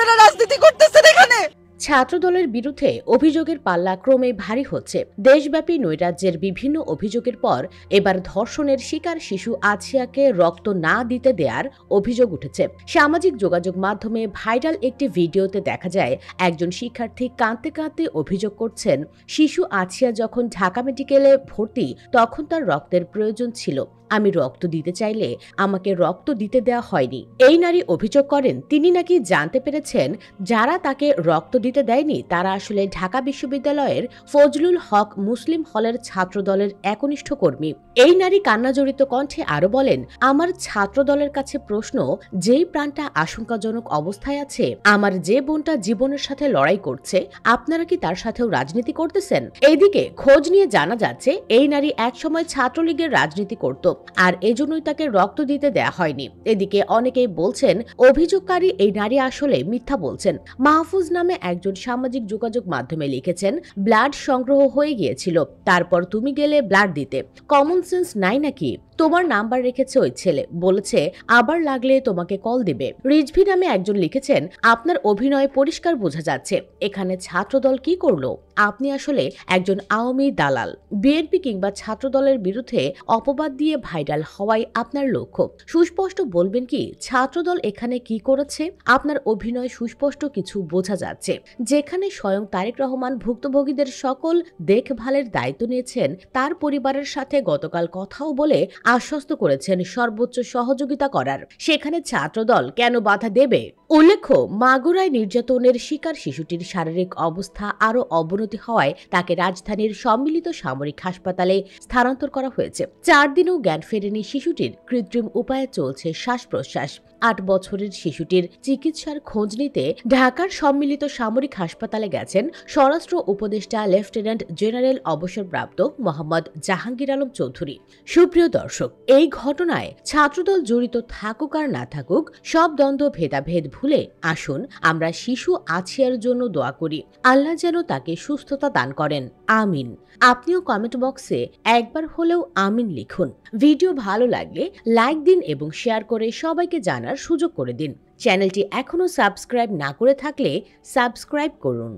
আপনারা রাজনীতি করতেছেন এখানে? ছাত্রদলের বিরুদ্ধে অভিযোগের পাল্লা ক্রমে ভারী হচ্ছে। দেশব্যাপী নৈরাজ্যের বিভিন্ন অভিযোগের পর এবার ধর্ষণের শিকার শিশু আছিয়াকে রক্ত না দিতে দেওয়ার অভিযোগ উঠেছে। সামাজিক যোগাযোগ মাধ্যমে ভাইরাল একটি ভিডিওতে দেখা যায় একজন শিক্ষার্থী কাঁদতে কাঁদতে অভিযোগ করছেন, শিশু আছিয়া যখন ঢাকা মেডিকেলে ভর্তি তখন তার রক্তের প্রয়োজন ছিল। আমি রক্ত দিতে চাইলে আমাকে রক্ত দিতে দেওয়া হয়নি। এই নারী অভিযোগ করেন তিনি নাকি জানতে পেরেছেন যারা তাকে রক্ত দিতে দেয়নি তারা আসলে ঢাকা বিশ্ববিদ্যালয়ের ফজলুল হক মুসলিম হলের ছাত্রদলের একনিষ্ঠ কর্মী। এই নারী কান্নাজড়িত কণ্ঠে আরো বলেন, আমার ছাত্রদলের কাছে প্রশ্ন, যেই প্রাণটা আশঙ্কাজনক অবস্থায় আছে, আমার যে বোনটা জীবনের সাথে লড়াই করছে, আপনারা কি তার সাথেও রাজনীতি করতেছেন? এইদিকে খোঁজ নিয়ে জানা যাচ্ছে এই নারী একসময় ছাত্রলীগের রাজনীতি করত আর এজন্যই তাকে রক্ত দিতে দেয়া হয়নি। এদিকে অনেকেই বলছেন অভিযোগকারী এই নারী আসলে মিথ্যা বলছেন। মাহফুজ নামে একজন সামাজিক যোগাযোগ মাধ্যমে লিখেছেন, ব্লাড সংগ্রহ হয়ে গিয়েছিল, তারপর তুমি গেলে ব্লাড দিতে, কমন সেন্স নাই নাকি? তোমার নাম্বার রেখেছে ওই ছেলে, বলেছে আবার লাগলে তোমাকে কল দিবে। রিজভি নামে একজন লিখেছেন, আপনার অভিনয় পরিষ্কার বোঝা যাচ্ছে এখানে ছাত্রদল কি করলো? আপনি আসলে একজন আওয়ামী দালাল। বিএনপি কিংবা ছাত্রদলের বিরুদ্ধে অপবাদ দিয়ে ভাইরাল হওয়াই আপনার লক্ষ্য। সুস্পষ্ট বলবেন কি ছাত্রদল এখানে কি করেছে? আপনার অভিনয় সুস্পষ্ট কিছু বোঝা যাচ্ছে। যেখানে স্বয়ং তারেক রহমান ভুক্তভোগীদের সকল দেখভালের দায়িত্ব নিয়েছেন, তার পরিবারের সাথে গতকাল কথাও বলে আশ্বস্ত করেছেন সর্বোচ্চ সহযোগিতা করার, সেখানে ছাত্রদল কেন বাধা দেবে? উল্লেখ্য, মাগুরায় নির্যাতনের শিকার শিশুটির শারীরিক অবস্থা আরও অবনতি হওয়ায় তাকে রাজধানীর সম্মিলিত সামরিক হাসপাতালে স্থানান্তর করা হয়েছে। 4 দিনেও জ্ঞান ফেরেনি শিশুটির, কৃত্রিম উপায়ে চলছে শ্বাস প্রশ্বাস। 8 বছরের শিশুটির চিকিৎসার খোঁজ নিতে ঢাকার সম্মিলিত সামরিক হাসপাতালে গেছেন স্বরাষ্ট্র উপদেষ্টা লেফটেন্যান্ট জেনারেল অবসরপ্রাপ্ত মোহাম্মদ জাহাঙ্গীর আলম চৌধুরী। সুপ্রিয় দর্শক, এই ঘটনায় ছাত্রদল জড়িত থাকুক আর না থাকুক, সব দ্বন্দ্ব ভেদাভেদ ভুলে আসুন আমরা শিশু আছিয়ার জন্য দোয়া করি, আল্লাহ যেন তাকে সুস্থতা দান করেন। আমিন। আপনিও কমেন্ট বক্সে একবার হলেও আমিন লিখুন। ভিডিও ভালো লাগলে লাইক দিন এবং শেয়ার করে সবাইকে জানার সুযোগ করে দিন। চ্যানেলটি এখনো সাবস্ক্রাইব না করে থাকলে সাবস্ক্রাইব করুন।